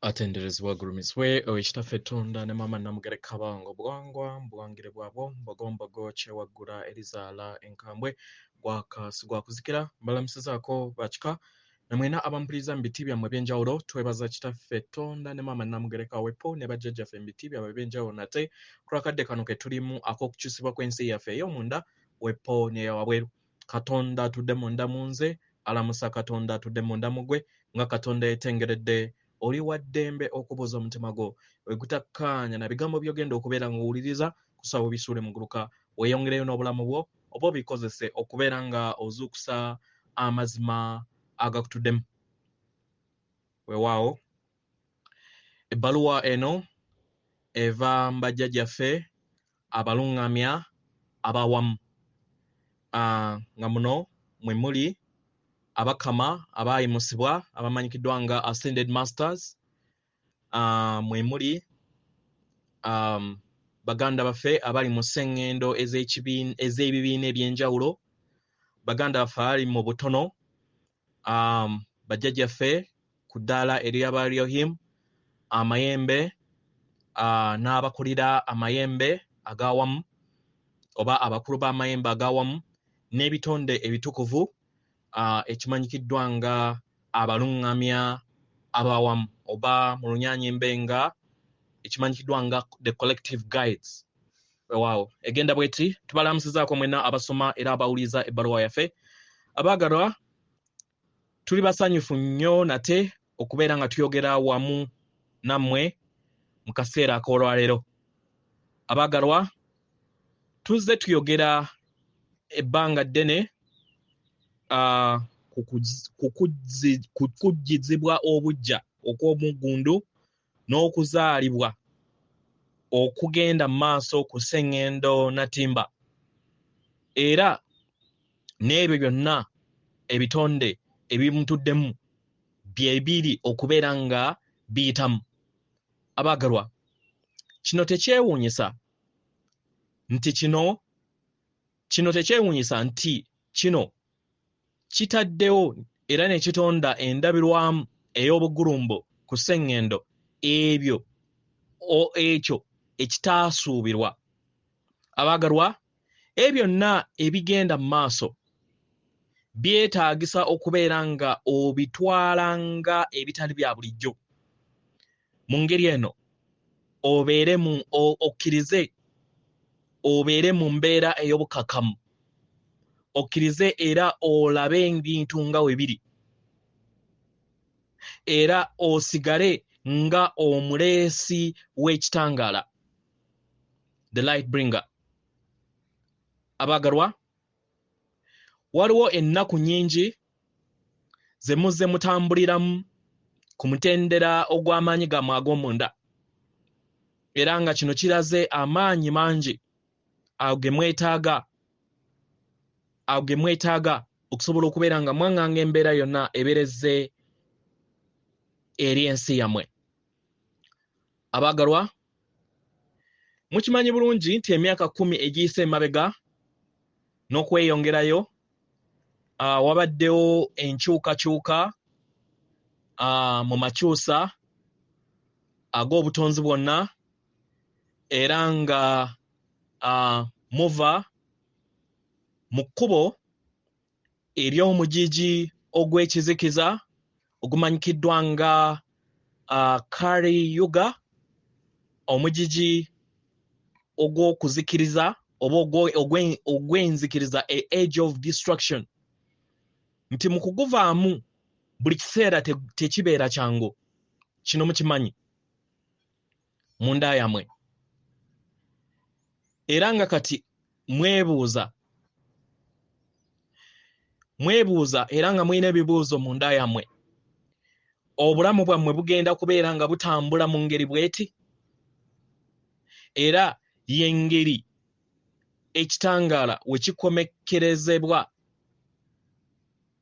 atenderezebwa agulumiswe owekitaffe Tonda ne maama Namugereka Kabango bwangwa mbwangire bwabo mbogombogo kyewaggula erizaala enkambwe gwakaasigwa kuzikira mbalamusizaako bakika namwena abampuliriza mu biti byammwe ebyenjawulo twebaza kitaffe Tonda ne maama Namugereka wepo ne bajjajjaffe mu biti byabwe ebyenjawulo nate kulakadde kano ke tulimu ak'okukyusibwa kw'ensi yaffe ey'omunda wepo n'eyawabweru. Katonda atudde munda mu nze, alamusa Katonda atudde munda mu gwe nga Katonda yeetengeredde oli wa ddembe okubuuza omutima gwo wegutakkaanya na bigambo by'ogenda okubeera ng'owuliriza kusaba obisuule mu gguluka weeyongereyo n'obulamu bwo oba obikozese okubeera nga ozuukusa amazima agakutuddemu. Weewaawo ebbaluwa eno eva mu bajjajjaffe Abalungamya Abawamu, nga muno mwe muli Abakama abaayimusibwa abamanyikiddwa nga Ascended Masters, mwe muli baganda baffe abali mu sseŋŋendo ez'ebibiina ebyenjawulo, baganda baffe abali mu butono, bajjajjaffe ku ddaala ery'Abalyohim, amayembe n'abakulira amayembe ag'awamu oba abakulu b'amayembe ag'awamu n'ebitonde ebitukuvu ekimanyikiddwa nga Abalungamya Abawamu oba mu Lunyaanyimbe nga ekimanyikiddwa nga the collective guides. Weewaawo egenda bweti tubalamusizaako mwena abasoma era abawuliza ebbaluwa yaffe. Abaagalwa, tuli basanyufu nnyo nate okubeera nga tuyogera wamu nammwe mu kaseera ak'olwaleero. Abaagalwa, tuzze tuyogera ebbanga ddene ku kujjizibwa obuggya okw'omuggundu n'okuzaalibwa okugenda mu maaso ku sseŋŋendo natimba, era n'ebyo byonna ebitonde ebimutuddemu bye biri okubeera nga biyitamu. Abaagalwa, kino tekyewuunyisa nti kino kitaddewo era ne kitonda endabirwamu ey'obugulumbo ku sseŋŋendo ekyo ekitaasuubirwa. Abaagalwa, ebyo byonna ebigenda mu maaso byetaagisa okubeera nga obitwala nga ebitali bya bulijjo. Mu ngeri eno okkirize obeere mu mbeera ey'obukakamu, okkirize era olabe ebintu nga we biri, era osigale nga omuleesi w'ekitangaala, the light bringer. Abaagalwa, waliwo ennaku nnyingi ze muzze mutambuliramu ku mutendera ogw'amaanyi gammwe ag'omunda, era nga kino kiraze amaanyi mangi ago ge mwetaaga okusobola okubeera nga mwaŋŋanga embeera yonna ebeerezze eri ensi yammwe. Abaagalwa, mukimanyi bulungi nti emyaka 10 egiyise emabega n'okweyongerayo wabaddewo enkyukakyuka mu makyusa ag'obutonzi bwonna, era nga muva mu kkubo ery'omugigi ogw'ekizikiza ogumanyikiddwa nga Kali Yuga, omugigi ogw'okuzikiriza oba ogw'enzikiriza, age of destruction, nti mu kuguvaamu buli kiseera tekibeera kyangu. Kino mukimanyi munda yammwe, era nga kati mwebuuza era nga mulina ebibuuzo mu nda yammwe, obulamu bwammwe bugenda kubeera nga butambula mu ngeri bweti? Era y'engeri ekitangaala we kikomekkerezebwa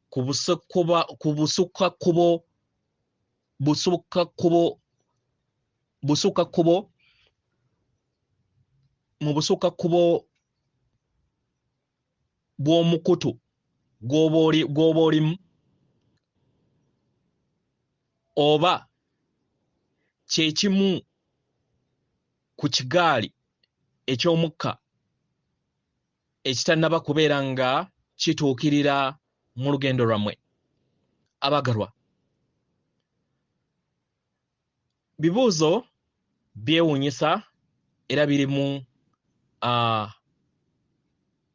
ku busukakkubo bw'omukutu gw'oba olimu, oba kye kimu ku kigaali eky'omukka ekitannaba kubeera nga kituukirira mu lugendo lwammwe. Abagalwa, bibuuzo byewuunyisa era birimu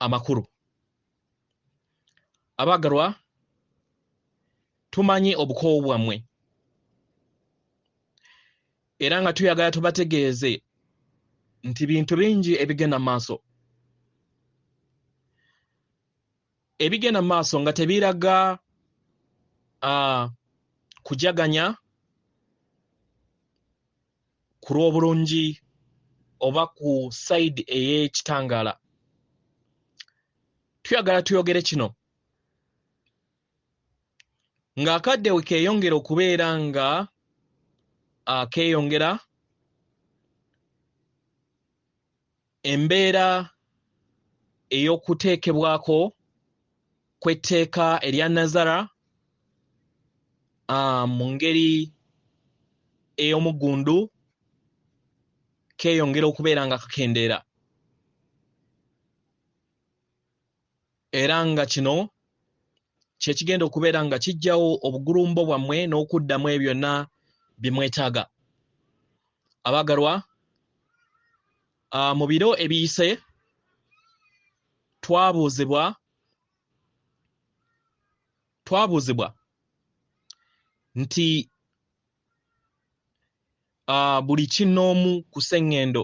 amakulu. Abagalwa, tumanyi obukoowu bwammwe era nga tuyagala tubategeeze nti bintu bingi ebigenda mu maaso. Ebigenda mu maaso nga tebiraga kujaganya ku lw'obulungi oba ku sayidi ey'ekitangaala. Tuyagala tuyogere kino. Ng'akadde we keeyongera okubeera nga keeyongera, embeera ey'okuteekebwako kw'etteeka erya Nesara mu ngeri ey'omuggundu keeyongera okubeera nga kakendeera. Era nga kino kye kigenda okubeera nga kiggyawo obugulumbo bwammwe n'okuddamu ebyo byonna bye mwetaaga. Abagalwa, mu biro ebiyise twabuuzibwa nti buli kinnoomu ku sseŋŋendo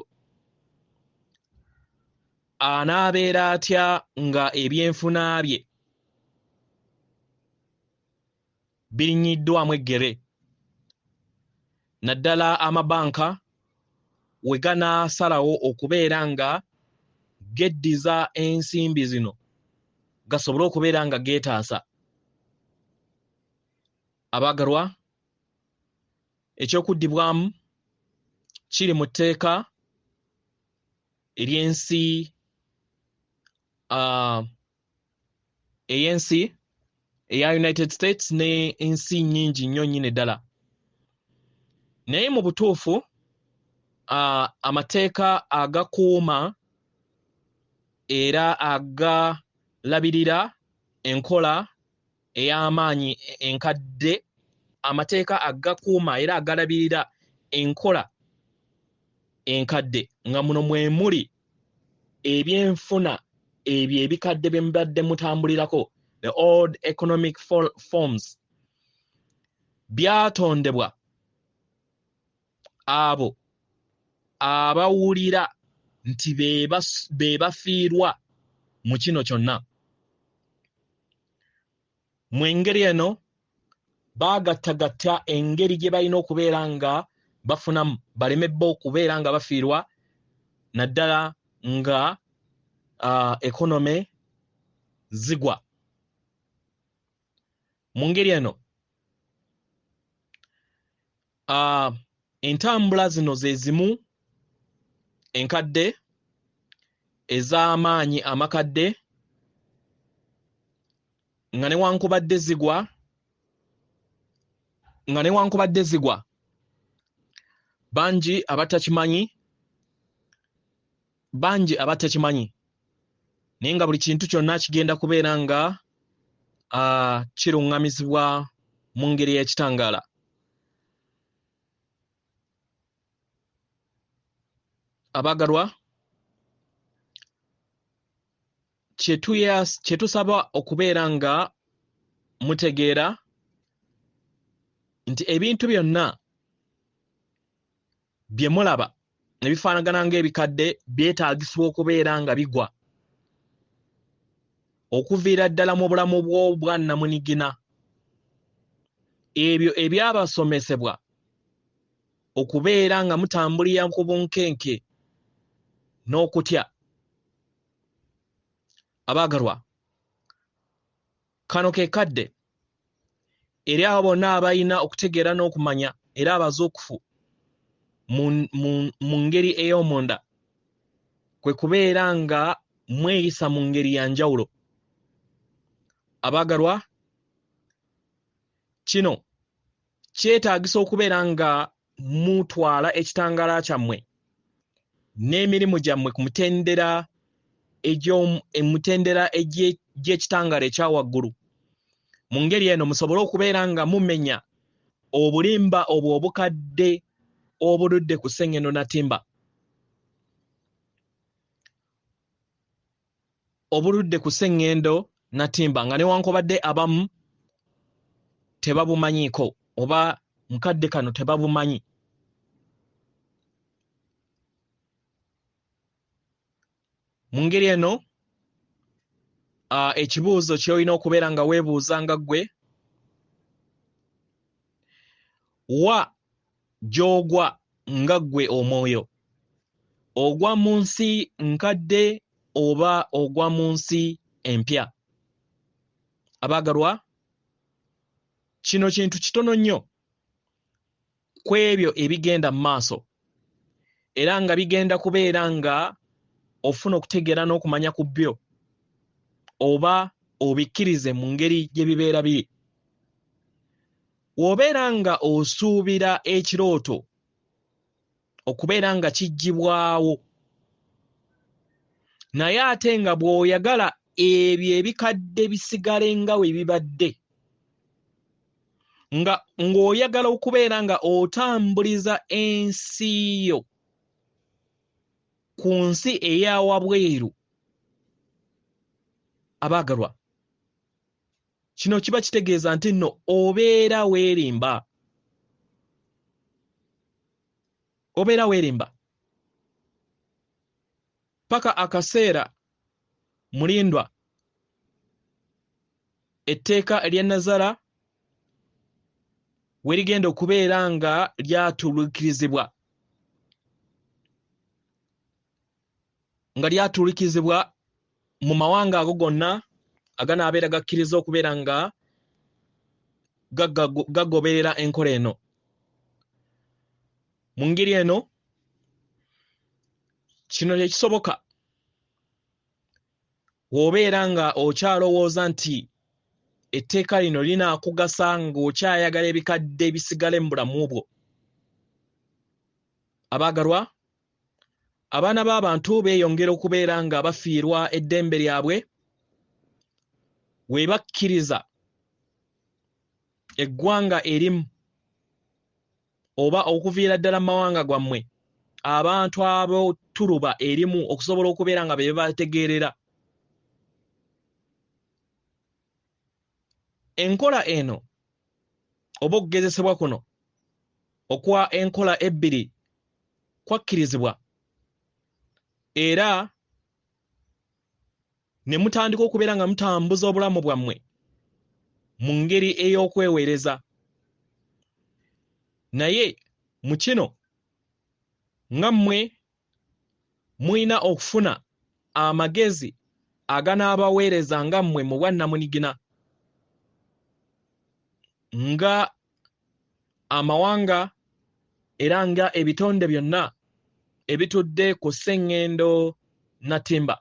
anaabeera atya nga ebyenfuna bye birinyiddwamu eggere, naddala amabanka we ganaasalawo okubeera nga geddiza ensimbi zino gasobole okubeera nga geetaasa. Abagalwa, ekyokuddibwamu kiri mu tteeka ey'ensi eya United States n'ensi nnyingi nnyo nnyini ddala. Naye mu butuufu amateeka agakuuma era agalabirira enkola ey'amaanyi enkadde, amateeka agakuuma era agalabirira enkola enkadde, nga muno mwe muli ebyenfuna ebyo ebikadde bye mubadde mutambulirako, the old economic forms, byatondebwa abo abawulira nti be bafiirwa mu kino kyonna. Mu engeri eno baagattagatta engeri gye balina okubeera nga bafunamu, baleme bo okubeera nga bafiirwa, naddala nga ekonome zigwa. Mu ngeri eno entambula zino ze zimu enkadde ez'amaanyi amakadde nga newankubadde zigwa bangi abatakimanyi, naye nga buli kintu kyonna kigenda kubeera nga kiruŋŋamizibwa mu ngeri y'ekitangaala. Abagalwa, kye tusaba okubeera nga mutegeera nti ebintu byonna bye mulaba ne bifaanagana ng'ebikadde byetaagisibwa okubeera nga bigwa, okuviira ddala mu bulamu bw'obwannamunigina. Ebyo ebyabasomesebwa okubeera nga mutambulira ku bunkenke n'okutya. Abagalwa, kano ke kadde eri abo bonna abalina okutegeera n'okumanya era abazuukufu mu ngeri ey'omunda, kwe kubeera nga mweyisa mu ngeri ya njawulo. Abagalwa, kino kyetaagisa okubeera nga mutwala ekitangala kyammwe n'emirimu gyammwe ku mutendera emutendera egy'ekitangala ekya waggulu, mu ngeri eno musobole okubeera nga mumenya obulimba obwo obukadde obuludde ku sseŋŋendo natimba, obuludde ku sseŋŋendo natimba nga newankubadde abamu tebabumanyiiko oba mukadde kano tebabumanyi. Mu ngeri eno ekibuuzo ky'olina okubeera nga weebuuza nga ggwe, wa gy'ogwa nga ggwe omwoyo, ogwa mu nsi nkadde oba ogwa mu nsi empya? Abaagalwa, kino kintu kitono nnyo ku ebyo ebigenda mu maaso, era nga bigenda kubeera nga ofuna okutegeera n'okumanya ku byo oba obikkirize mu ngeri gye bibeera biri. W'obeera nga osuubira ekirooto okubeera nga kiggyibwawo, naye ate nga bw'oyagala ebyo ebikadde bisigale nga we bibadde, ng'oyagala okubeera nga otambuliza ensi yo ku nsi eya wabweru, abaagalwa, kino kiba kitegeeza nti nno obeera weerimba. Obeera weerimba paka akaseera mulindwa etteeka erya Nesara we ligenda okubeera nga lyatuulikirizibwa, mu mawanga ago gonna aganaabeera gakkiriza okubeera nga gagoberera enkola eno. Mu ngeri eno kino kyekisoboka w'obeera nga okyalowooza nti etteeka lino linaakugasa ng'okyayagala ebikadde bisigale mu bulamu bwo. Abaagalwa, abaana b'abantu beeyongera okubeera nga bafiirwa eddembe lyabwe we bakkiriza eggwanga erimu oba okuviira ddala mu mawanga gwammwe abantu ab'ottuluba erimu okusobola okubeera nga be bategeerera. Enkola eno oba okugezesebwa kuno okwa enkola ebbiri kwakkirizibwa, era ne mutandika okubeera nga mutambuza obulamu bwammwe mu ngeri ey'okweweereza. Naye mu kino nga mmwe mulina okufuna amagezi aganaabaweereza nga mmwe mu bwannamunigina, nga amawanga era nga ebitonde byonna ebitudde ku sseŋŋendo natimba.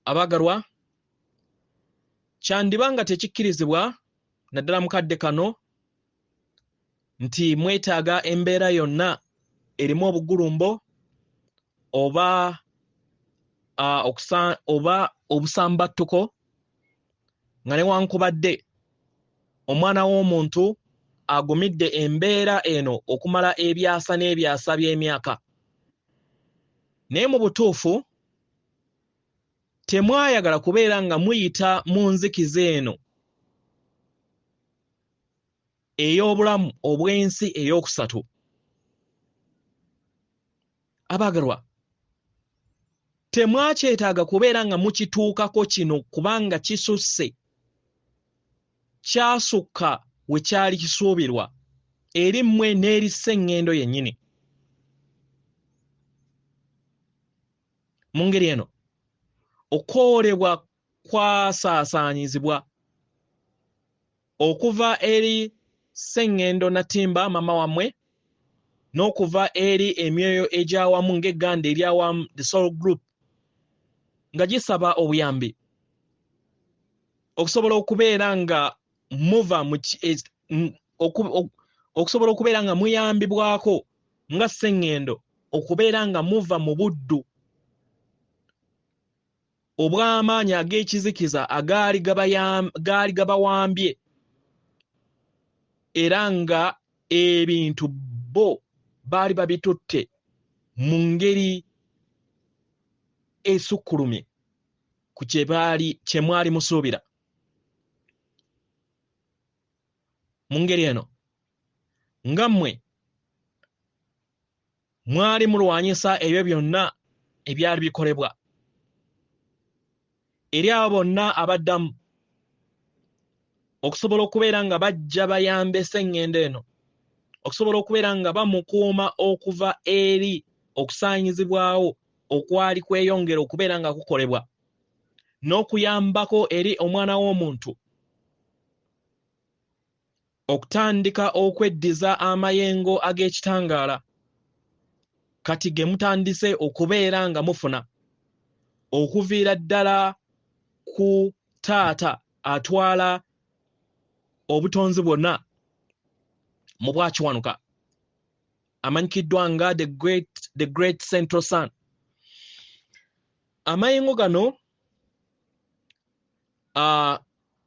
Abaagalwa, kyandiba nga tekikkirizibwa naddala mu kadde kano nti mwetaaga embeera yonna erimu obugulumbo oba obusambattuko, nga newankubadde omwana w'omuntu agumidde embeera eno okumala ebyasa n'ebyasa by'emyaka. Naye mu butuufu temwayagala kubeera nga muyita mu nzikiza eno ey'obulamu obw'ensi ey'okusatu. Abaagalwa, temwakyetaaga kubeera nga mukituukako kino kubanga kisusse, kyasukka we kyali kisuubirwa eri mmwe n'eri sseŋŋendo yennyini. Mu ngeri eno okwoolebwa kwasaasaanyizibwa okuva eri sseŋŋendo natimba maama wammwe n'okuva eri emyoyo egy'awamu ng'egganda ery'awamu, the soul group, nga gisaba obuyambi okusobola okubeera nga muva okusobola okubeera nga muyambibwako nga sseŋŋendo okubeera nga muva mu buddu obw'amaanyi ag'ekizikiza agaali gabawambye era nga ebintu bo baali babitutte mu ngeri esukkulumye ku kye mwali musuubira. Mu ngeri eno nga mmwe mwali mulwanyisa ebyo byonna ebyali bikolebwa eri abo bonna abaddamu okusobola okubeera nga bajja bayambe sseŋŋendo eno, okusobola okubeera nga bamukuuma okuva eri okusaanyizibwawo okwali kweyongera okubeera nga kukolebwa n'okuyambako eri omwana w'omuntu okutandika okweddiza amayengo ag'ekitangaala kati ge mutandise okubeera nga mufuna okuviira ddala ku taata atwala obutonzi bwonna mu bwakiwanuka amanyikiddwa nga the great central sun. Amayengo gano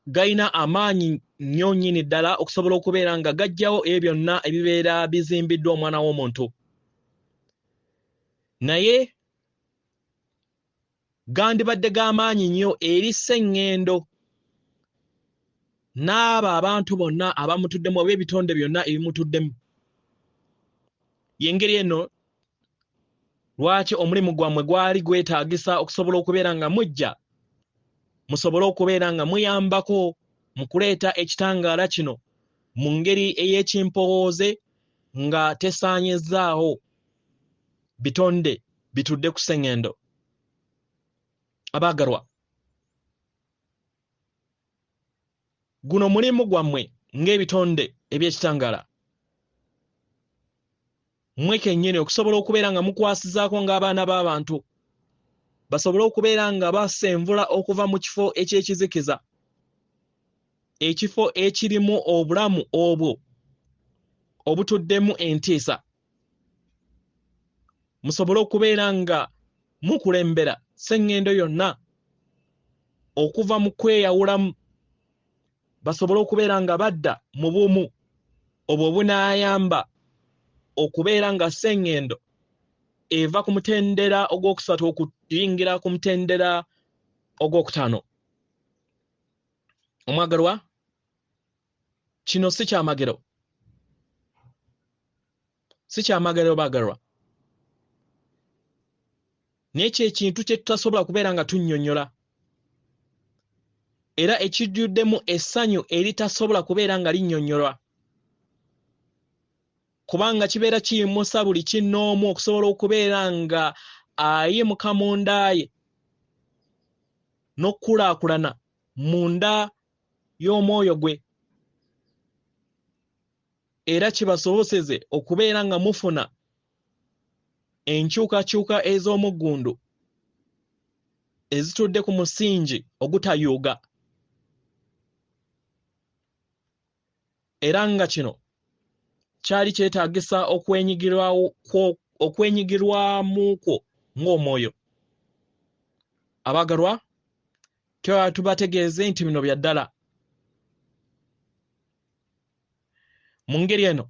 gayina amaanyi nnyo nnyini ddala okusobola okubeera nga gajjawo ebyo byonna ebibeera bizimbiddwa omwana w'omuntu, naye gandibadde g'amaanyi nnyo eri sseŋŋendo n'abo abantu bonna abamutuddemu oba ebitonde byonna ebimutuddemu. Y'engeri eno lwaki omulimu gwammwe gwali gwetaagisa okusobola okubeera nga mujja musobole okubeera nga muyambako mu kuleeta ekitangaala kino mu ngeri ey'ekimpowooze nga tesaanyizzaawo bitonde bitudde ku sseŋŋendo. Abaagalwa, guno mulimu gwammwe ng'ebitonde eby'ekitangaala. Mmwe kennyini okusobola okubeera nga mukwasizaako ng'abaana b'abantu basobole okubeera nga basenvula okuva mu kifo eky'ekizikiza, ekifo ekirimu obulamu obwo obutuddemu entiisa, musobole okubeera nga mukulembera sseŋŋendo yonna okuva mu kweyawulamu, basobole okubeera nga badda mu bumu obwo obunaayamba okubeera nga sseŋŋendo eva ku mutendera ogwokusatu okuyingira ku mutendera ogwokutaano. Omwagalwa, kino si kyamagero, si kyamagero baagalwa, naye kyekintu kye tutasobola kubeera nga tunnyonnyola era ekijjuddemu essanyu eritasobola kubeera nga linnyonnyolwa, kubanga kibeera kiyimusa buli kinnoomu okusobola okubeera nga ayimuka munda ye n'okukulaakulana munda y'omwoyo gwe, era kibasoboseze okubeera nga mufuna enkyukakyuka ez'omuggundu ezitudde ku musingi ogutayuuga, era nga kino kyali kyetaagisa okwenyigirwamukwo ng'omwoyo. Abaagalwa, twala tubategeeze nti bino bya ddala. Mu ngeri eno,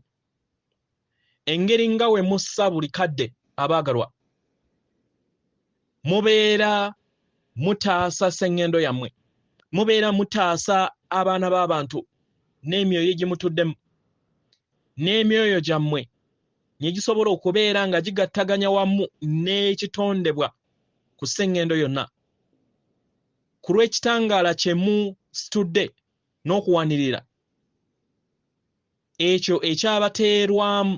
engeri nga we mussa buli kadde, abaagalwa, mubeera mutaasa sseŋŋendo yammwe, mubeera mutaasa abaana b'abantu n'emyoyo egimutuddemu, n'emyoyo gyammwe ne gisobola okubeera nga gigattaganya wamu n'ekitondebwa ku sseŋŋendo yonna ku lw'ekitangaala kye musitudde n'okuwanirira ekyo ekyabateerwamu,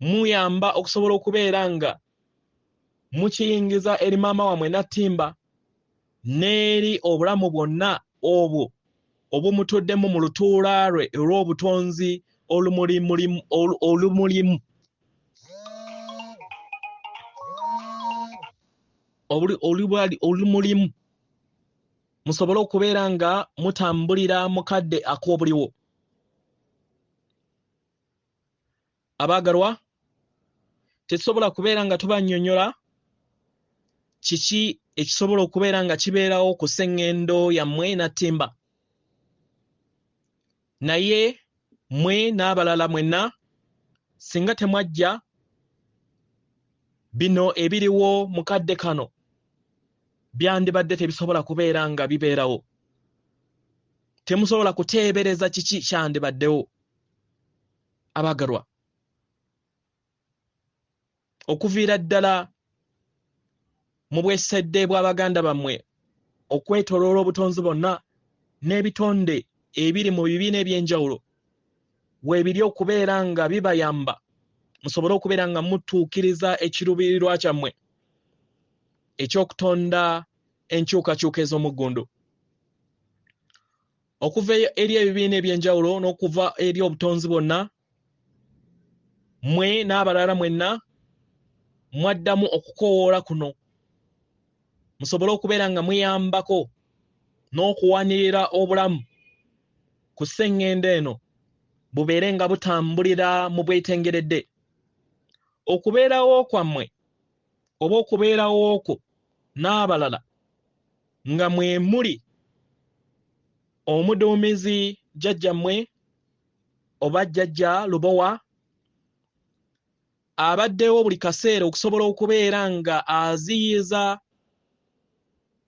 muyamba okusobola okubeera nga mukiyingiza eri maama wammwe Nattimba n'eri obulamu bwonna obwo obumutuddemu mu lutuula lwe olw'obutonzi olumulimu olumulimu, musobole okubeera nga mutambulira mu kadde ak'obuliwo. Abaagalwa, tetusobola kubeera nga tubannyonnyola kiki ekisobola okubeera nga kibeerawo ku sseŋŋendo yammwe nattimba. Naye mmwe n'abalala mwenna singa temwajja bino ebiriwo mu kadde kano byandibadde tebisobola kubeera nga bibeerawo. Temusobola kuteebereza kiki kyandibaddewo. Abaagalwa, okuviira ddala mu bwesedde bw'abaganda bammwe okwetoloola obutonzi bwonna n'ebitonde ebiri mu bibiina eby'enjawulo weebiri okubeera nga bibayamba musobole okubeera nga mutuukiriza ekiruubirirwa kyammwe eky'okutonda enkyukakyuka ez'omuggundu. Okuva eri ebibiina eby'enjawulo n'okuva eri obutonzi bwonna, mmwe n'abalala mwenna mwaddamu okukoowoola kuno musobole okubeera nga muyambako n'okuwanirira obulamu ku sseŋŋendo eno bubeere nga butambulira mu bwetengeredde. Okubeerawo kwammwe oba okubeerawo okwo n'abalala nga mwe muli omuduumizi jjajjammwe oba jjajja Lubowa abaddewo buli kaseera okusobola okubeera nga aziyiza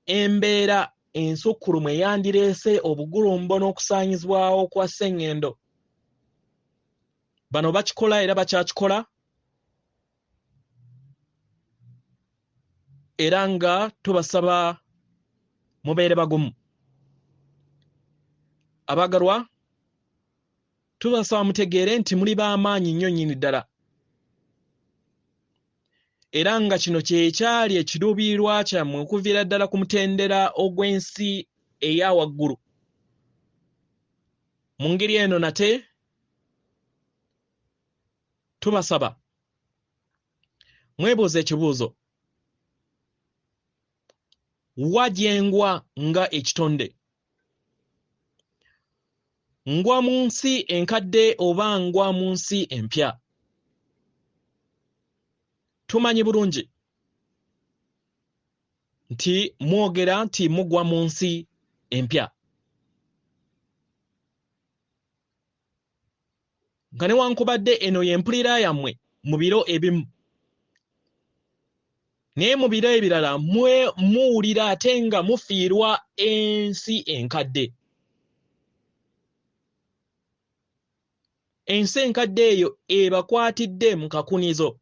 embeera ensukkulumu eyandireese obugulumbo n'okusaanyizibwawo kwa sseŋŋendo. Bano bakikola era bakyakikola, era nga tubasaba mubeere bagumu. Abaagalwa, tubasaba mutegeere nti muli b'amaanyi nnyo nnyini ddala, era nga kino kyekyali ekiruubirirwa kyammwe okuviira ddala ku mutendera ogw'ensi eya waggulu. Mu ngeri eno nate tubasaba mwebuuze ekibuuzo: wa gyengwa nga ekitonde? Ngwa mu nsi enkadde oba ngwa mu nsi empya? Tumanyi bulungi nti mwogera nti mugwa mu nsi empya, nga newankubadde eno y'empulira yammwe mu biro ebimu, naye mu biro ebirala muwulira ate nga mufiirwa ensi enkadde. Ensi enkadde eyo ebakwatidde mu kakunizo.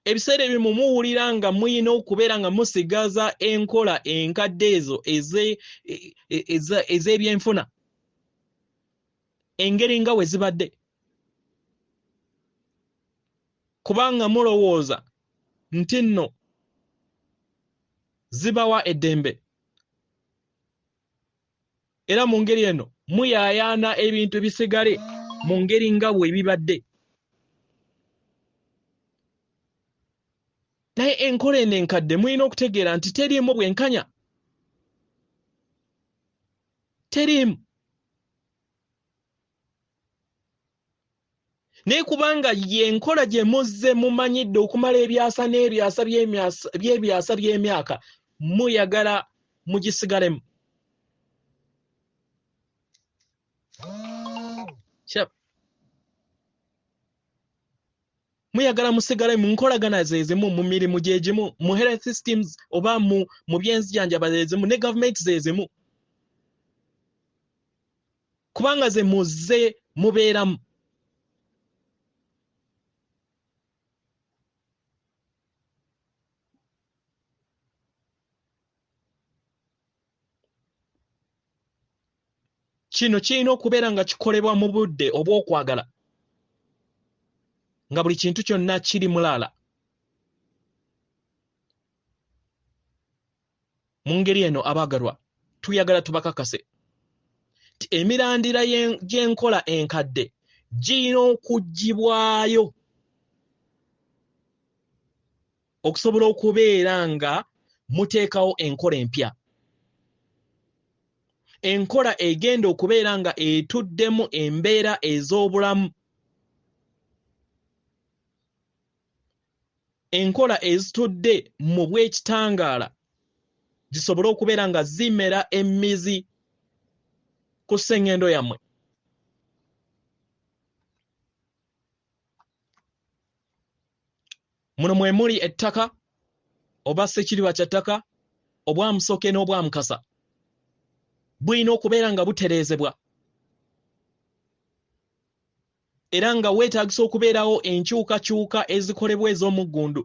Ebiseera ebimu muwulira nga muyina okubeera nga musigaza enkola enkadde ezo ez'ebyenfuna engeri nga we zibadde, kubanga mulowooza nti nno zibawa eddembe, era mu ngeri eno muyaayaana ebintu bisigale mu ngeri nga bwe bibadde. Naye enkola eno enkadde muyina okutegeera nti teriimu bwenkanya, teriimu. Naye kubanga y'enkola gye muzze mumanyidde okumala ebyasa n'ebyasa by'ebyasa by'emyaka, muyagala mugisigalemu. Muyagala musigale mu nkolagana ze zimu, mu mirimu gye gimu, mu health systems oba mu byenzijanjaba ze zimu, ne gavumenti ze zimu, kubanga ze muzze mubeeramu. Kino kirina okubeera nga kikolebwa mu budde obw'okwagala, nga buli kintu kyonna kiri mulaala. Mu ngeri eno abaagalwa, tuyagala tubakakase nti emirandira gy'enkola enkadde girina okuggibwayo okusobola okubeera nga muteekawo enkola empya. enkola egenda okubeera nga etuddemu embeera ez'obulamu, enkola ezitudde mu bw'ekitangaala zisobole okubeera nga zimera emmizi ku sseŋŋendo yammwe. Muno mwe muli ettaka oba ssekiriba kya ttaka, obwamusoke n'obwamukasa, bulina okubeera nga butereezebwa era nga weetaagisa okubeerawo enkyukakyuka ezikolebwa ez'omuggundu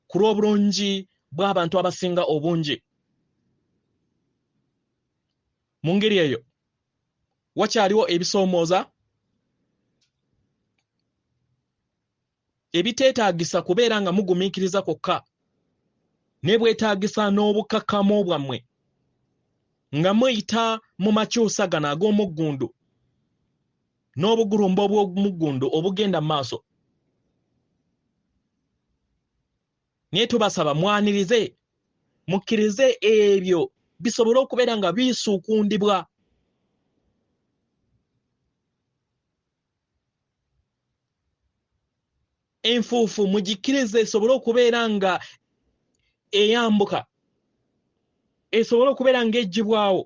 ku lw'obulungi bw'abantu abasinga obungi. Mu ngeri eyo wakyaliwo ebisoomooza ebiteetaagisa kubeera nga mugumiikiriza kwokka, ne bwetaagisa n'obukkakkamu bwammwe nga muyita mu makyusa gano ag'omuggundu n'obugulumba obw'omuggundu obugenda mu maaso. Naye tubasaba mwanirize, mukkirize ebyo bisobole okubeera nga bisuukundibwa. Enfuufu mugikkirize esobole okubeera nga eyambuka, esobole okubeera nga eggyibwawo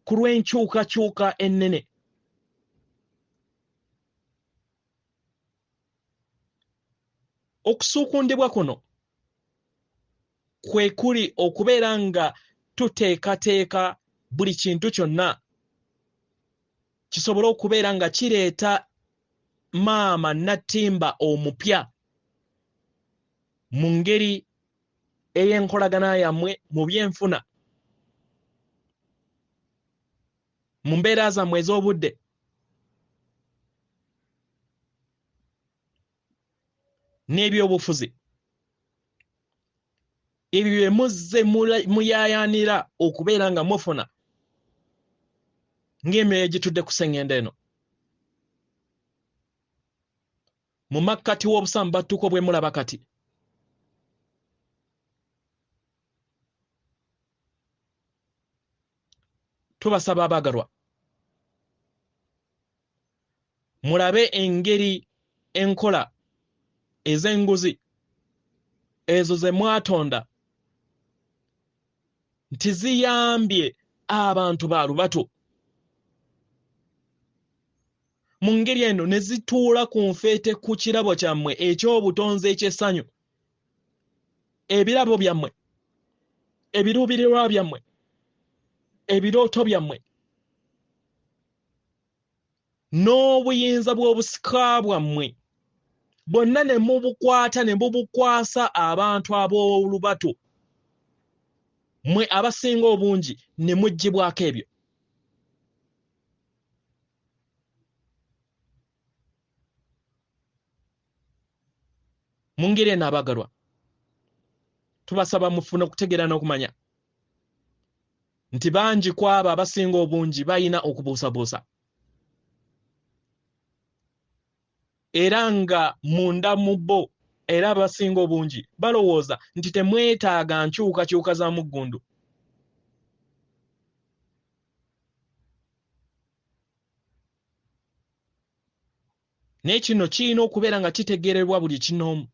ku lw'enkyukakyuka ennene. Okusuukundibwa kuno kwe kuli okubeera nga tuteekateeka buli kintu kyonna kisobole okubeera nga kireeta maama nattimba omupya mu ngeri ey'enkolagana yammwe mu byenfuna, mu mbeera zammwe ez'obudde, n'ebyobufuzi. Ebyo bye muzze muyaayaanira okubeera nga mufuna ng'emyoyo egitudde ku sseŋŋendo eno. Mu makkati w'obusamu battuko bwe mulaba kati, tubasaba abaagalwa, mulabe engeri enkola ez'enguzi ezo ze mwatonda nti ziyambye abantu ba lubato, mu ngeri eno ne zituula ku nfeete ku kirabo kyammwe eky'obutonzi eky'essanyu, ebirabo byammwe, ebiruubirirwa byammwe, ebirooto byammwe, n'obuyinza bw'obusika bwammwe bwonna ne mubukwata ne mubukwasa abantu ab'olubato, mmwe abasinga obungi ne muggyibwako ebyo. Mu ngeri eno abaagalwa, tubasaba mufune okutegeera n'okumanya nti bangi ku abo abasinga obungi balina okubuusabuusa, era nga munda mu bo era abasinga obungi balowooza nti temwetaaga nkyukakyuka za muggundu. Naye kino kirina okubeera nga kitegeererwa buli kinoomu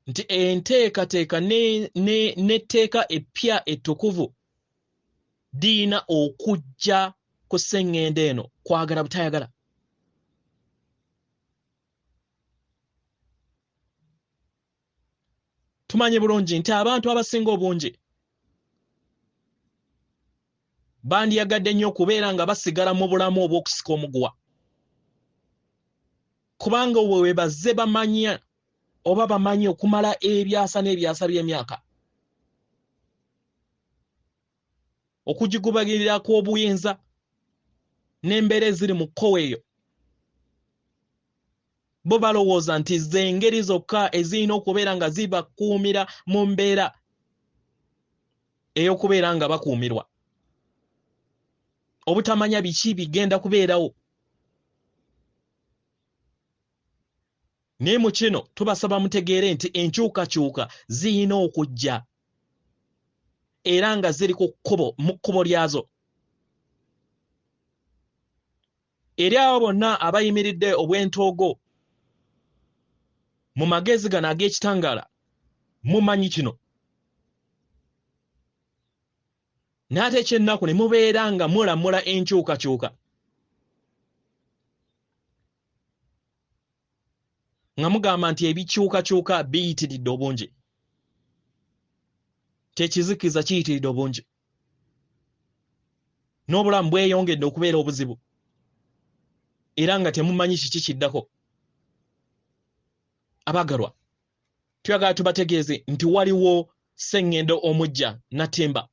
nti enteekateeka n'etteeka eppya ettukuvu diina okujja ku sseŋŋendo eno, kwagala butayagala. Tumanyi bulungi nti abantu abasinga obungi bandiyagadde nnyo okubeera nga basigala mu bulamu obw'okusika omuguwa, kubanga bwe bazze bamanya oba bamanyi okumala ebyasa n'ebyasa by'emyaka, okugigubagirira kw'obuyinza n'embeera eziri mu kkowe eyo, bo balowooza nti z'engeri zokka ezirina okubeera nga zibakuumira mu mbeera ey'okubeera nga bakuumirwa, obutamanya biki bigenda kubeerawo. Naye mu kino tubasaba mutegeere nti enkyukakyuka zirina okujja. era nga ziri mu kkubo lyazo. Eri abo bonna abayimiridde obwentoogo mu magezi gano ag'ekitangaala, mumanyi kino. N'ate ekyennaku ne mubeera nga mulamula enkyukakyuka, nga mugamba nti ebikyukakyuka biyitiridde obungi. Tekizikiza kiyitiridde obungi. N'obulamu bweyongedde okubeera obuzibu. Era nga temumanyi kiki kiddako. Abagalwa, tuyagala tubategeeze nti waliwo sseŋŋendo omujja Natemba.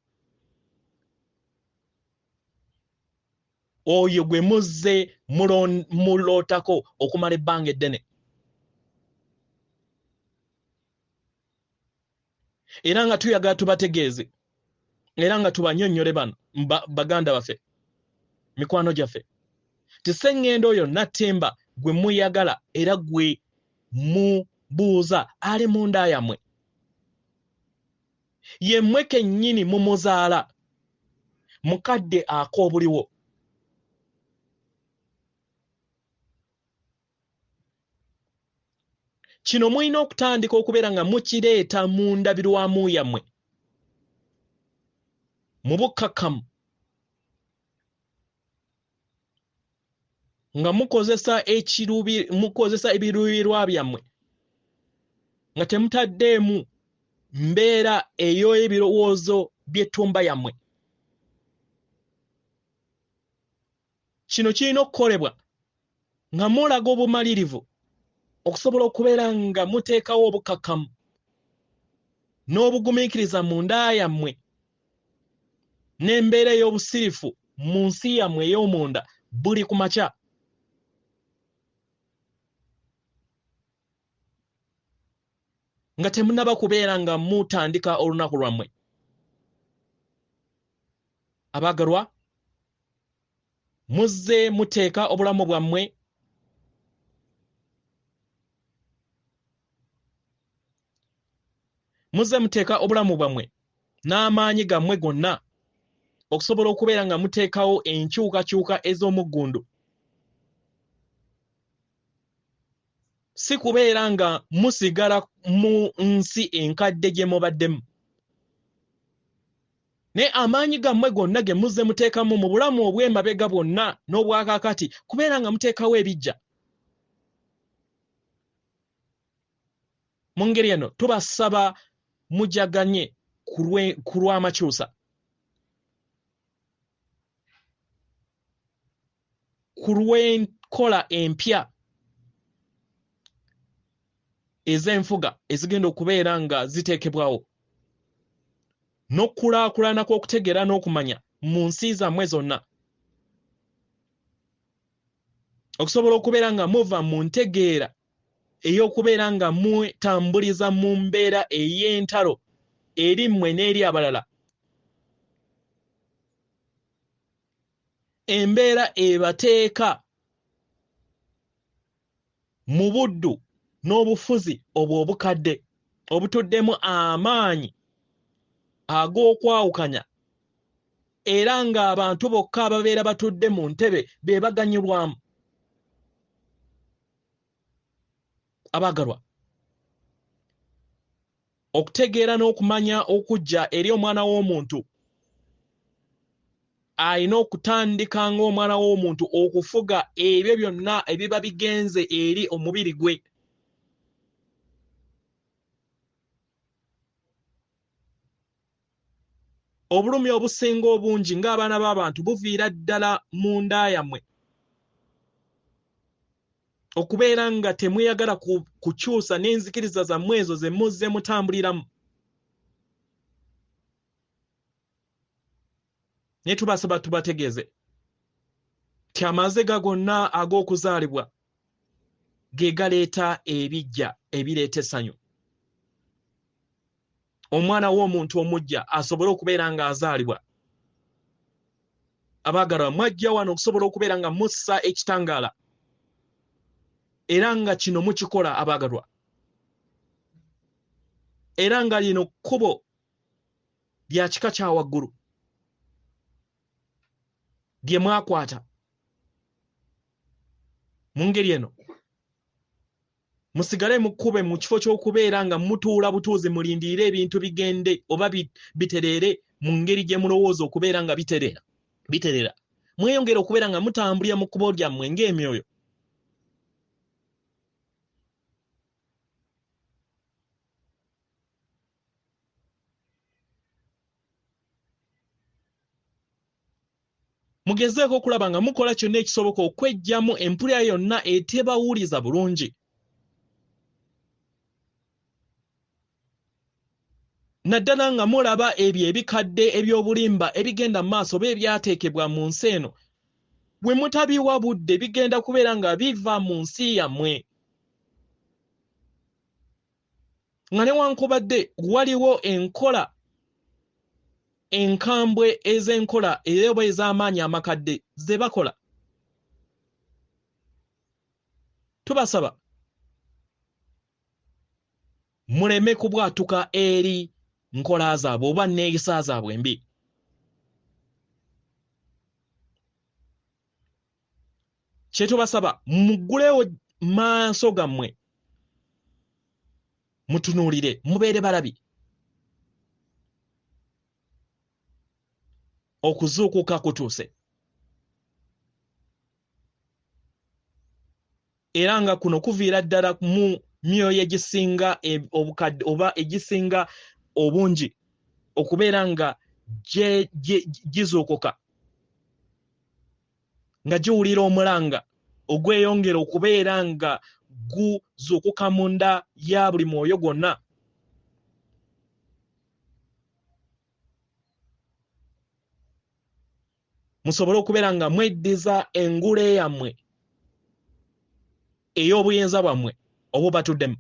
Oyo gwe muzze mulootako okumala ebbanga eddene. Era nga tuyagala tubategeeze, era nga tubannyonnyole bano baganda baffe, mikwano gyaffe, ti sseŋŋendo oyo Natemba gwe muyagala era gwe mubuuza ali mu nda yammwe, yemmwe kennyini mumuzaala, mukadde akoobuliwo. Kino mulina okutandika okubeera nga mukireeta mu ndabirwamu yammwe mu bukkakkamu, nga mukozesa ebiruubirirwa byammwe nga temutaddeemu mbeera ey'ebirowoozo by'ettumba yammwe. Kino kirina okukolebwa nga mulaga obumalirivu okusobola okubeera nga muteekawo obukkakkamu n'obugumiikiriza mu nda yammwe n'embeera ey'obusirifu mu nsi yammwe ey'omunda buli ku makya. Nga temunnaba kubeera nga mutandika olunaku lwammwe. Abaagalwa, muzze muteeka obulamu bwammwe n'amaanyi gammwe gonna okusobola okubeera nga muteekawo enkyukakyuka ez'omuggundu. Si kubeera nga musigala mu nsi enkadde gye mubaddemu. Ne amaanyi gammwe gonna ge muzze muteekamu mu bulamu obw'emabega bwonna n'obwakaakati kubeera nga muteekawo ebijja. Mu ngeri eno tubasaba mujaganye ku lw'amakyusa, ku lw'enkola empya ez'enfuga ezigenda okubeera nga ziteekebwawo, n'okulaakulana kw'okutegeera n'okumanya mu nsi zammwe zonna, okusobola okubeera nga muva mu ntegeera ey'okubeera nga mutambuliza mu mbeera ey'entalo eri mmwe n'eri abalala, embeera ebateeka mu buddu n'obufuzi obwo obukadde obutuddemu amaanyi ag'okwawukanya, era ng'abantu bokka ababeera batudde mu ntebe be baganyulwamu. Abaagalwa, okutegeera n'okumanya okujja eri omwana w'omuntu, alina okutandika ng'omwana w'omuntu okufuga ebyo byonna ebiba bigenze eri omubiri gwe. Obulumi obusinga obungi ng'abaana b'abantu buviira ddala mu nda yammwe, okubeera nga temweyagala kukyusa n'enzikiriza zammwe ezo ze muzze mutambuliramu. Naye tubasaba tubategeeze ti amazega gonna ag'okuzaalibwa ge galeeta ebijja ebireeta essanyu. Omwana w'omuntu omujja asobole okubeera ng'azaalibwa. Abaagalwa, mwajja wano okusobola okubeera nga mussa ekitangaala, era nga kino mukikola abaagalwa, era nga lino kkubo bya kika kya waggulu bye mwakwata mu ngeri eno musigale mukube mu kifo ky'okubeera nga mutuula butuuzi mulindiire ebintu bigende oba bitereere mu ngeri gye mulowooza okubeera nga biterera mweyongera okubeera nga mutambulira mu kkubo lyammwe ng'emyoyo. Mugezeeko okulaba nga mukola kyonna ekisoboka okweggyamu empulira yonna etebawuliza bulungi. Naddala nga mulaba ebyo ebikadde eby'obulimba ebigenda mu maaso oba ebyateekebwa mu nsi eno, bwe mutabiwa budde bigenda kubeera nga biva mu nsi yammwe. Nga newankubadde waliwo enkola enkambwe ez'enkola era oba ez'amaanyi amakadde ze bakola, tubasaba muleme kubwatuka eri nkola zaabwe oba neeyisa zaabwe embi. Kye tubasaba muggulewo maaso gammwe mutunuulire mubeere balabi. Okuzuukuka kutuuse era nga kuno kuviira ddala mu myoyo egisinga obukadde oba egisinga obungi okubeera nga gizuukuka nga giwulira omulanga ogweyongera okubeera nga guzuukuka munda ya buli mwoyo gwonna. Musobole okubeera nga mweddiza engule yammwe ey'obuyinza bwammwe oba batuddemu.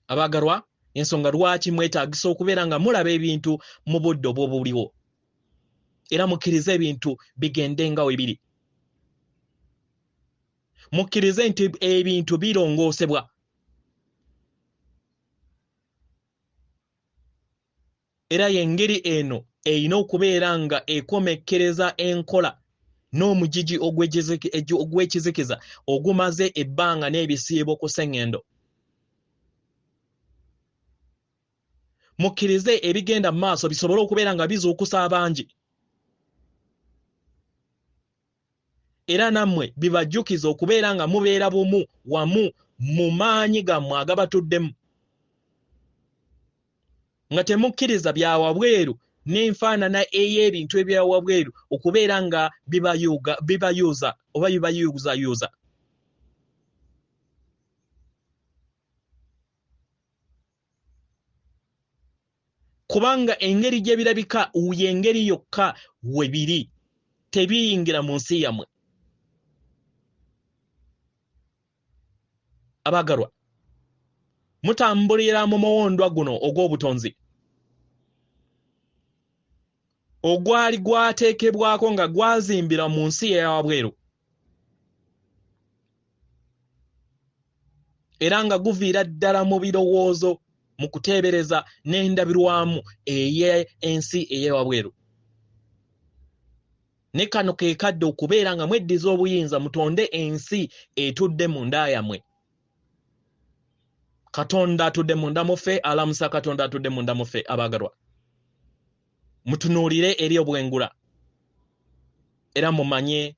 Abaagalwa, ensonga lwaki mwetaagisa okubeera nga mulaba ebintu mu budde obw'obuliwo era mukkirize ebintu bigende nga we biri. Mukkirize nti ebintu birongoosebwa. Era y'engeri eno erina okubeera nga ekomekkereza enkola n'omugigi ogw'ekizikiza ogumaze ebbanga n'ebisiibo ku sseŋŋendo. Mukkirize ebigenda mu maaso bisobole okubeera nga bizuukusa abangi. Era nammwe bibajjukiza okubeera nga mubeera bumu wamu mu maanyi gammwe agabatuddemu. Nga temukkiriza bya wabweru n'enfaanana ey'ebintu ebya wabweru okubeera nga bibayuuza oba bibayuuzayuuza. Kubanga engeri gye birabika y'engeri yokka we biri, tebiyingira mu nsi yammwe. Abaagalwa, mutambulira mu muwondwa guno ogw'obutonzi ogwali gwateekebwako nga gwazimbira mu nsi eya wabweru era nga guviira ddala mu birowoozo mu kuteebereza n'endabirwamu ey'ensi ey'ewabweru. Ne kano ke kadde okubeera nga mweddiza obuyinza mutonde ensi etudde mu nda yammwe. Katonda atudde munda muffe, alamusa Katonda atudde munda muffe. Abaagalwa, mutunuulire eri obwengula era mumanye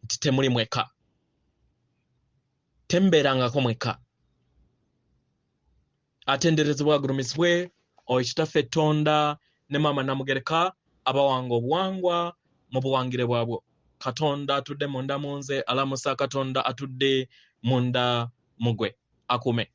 nti temuli mweka, tembeerangako mweka. Atenderezebwa agulumizibwe Okitaffe Tonda ne Maama Namugereka abawanga obuwangwa mu buwangire bwabwo. Katonda atudde munda mu nze, alamusa Katonda atudde munda mu gwe. Akume.